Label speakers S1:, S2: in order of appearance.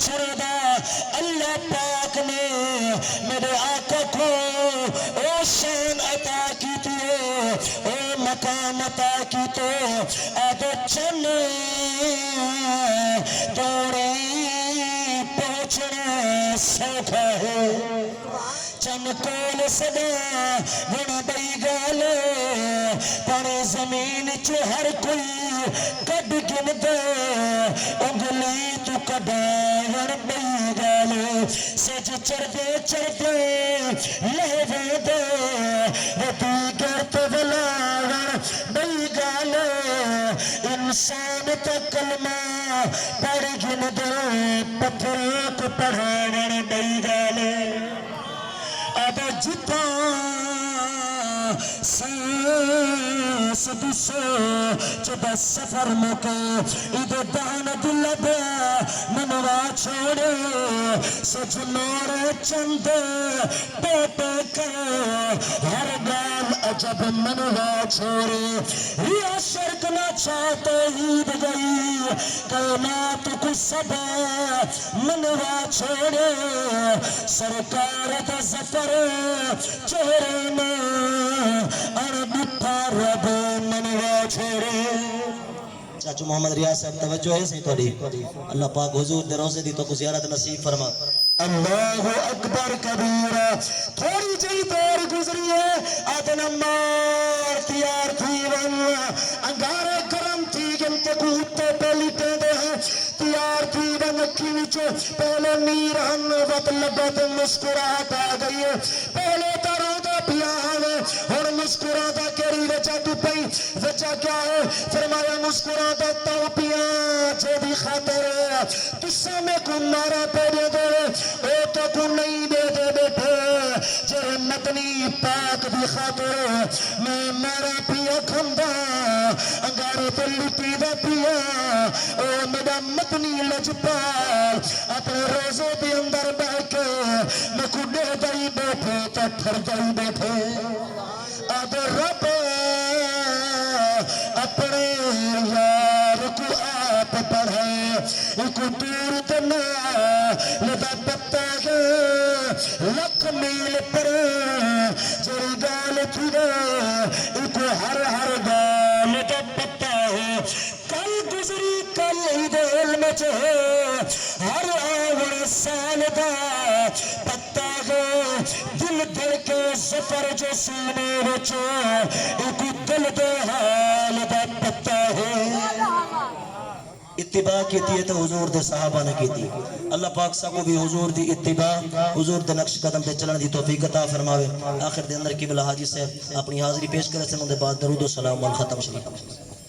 S1: چھڑدا اللہ پاک نے میرے آقا کو او شان عطا کیتی او مقام عطا کیتے ادو چن توڑی پہنچنا سوکھا ہے چن کول سدا بڑا بڑی گال پر زمین چ ہر کوئی کڈ گن دے انگلی تو کڈا ور بڑی گال سج چڑھتے چڑھتے لہوے دے وتی گرت ولا ور بڑی گال انسان تو کلمہ پڑھ گن دے پتھر کو پڑھاون بڑی گال اب جتا سانس دسو چدا سفر مکا ادھر دان دل دیا منوا چھوڑے سچ نور چند پیٹے کا ہر گال عجب منوا چھوڑے یا شرک نہ چاہتے عید گئی کائنات کو صدا منوا چھوڑے سرکار دا ظفر چہرے میں عرب رب منوا چھوڑے چاچو محمد ریاض صاحب توجہ ہے صحیح توڑی اللہ پاک حضور دے روزے دی تو کو زیارت نصیب فرما اللہ اکبر کبیرہ تھوڑی جئی دور گزری ہے آدن امار تیار تھی ون انگارے گرم تھی گنتے کوتے پہلی ٹیندے ہیں تیار تھی ون اکھی وچو پہلے نیر ہن وقت لبت مسکرات آ گئی ہے پہلے تاروں دا پیان اور مسکرات آ کری وچا تو پئی وچا کیا ہے فرمایا مسکرات آ تو پیان چھے بھی خاطر ہے تسا میں کو مارا پیڑے دے او تو کو نہیں دے دے بیٹھے جرے مدنی پاک بھی خاطر میں مارا پیا کھندا انگارے تے لٹی دا پیا او میرا مدنی لجپال اپنے روزے دے اندر بیٹھ کے میں کو دے دائی بیٹھے تو پھر دائی بیٹھے اب رب اپنے یار کو آپ پڑھے کو دور دنا لدا پتا ہے لکھ میل پر جری گال تھی دے کو ہر ہر گال دا پتا ہے کل گزری کل عید علم چاہے ہر آور سال دا پتا ہے دل دل کے سفر جو سینے وچو ایک دل دے حال دا پتا ہے اتباع کیتی ہے تو حضور دے صحابہ نے کیتی اللہ پاک سا کو بھی حضور دی اتباع حضور دے نقش قدم تے چلن دی توفیق عطا فرماوے آخر دے اندر قبلہ حاجی صاحب اپنی حاضری پیش کرے سن دے بعد درود و سلام وال ختم شریف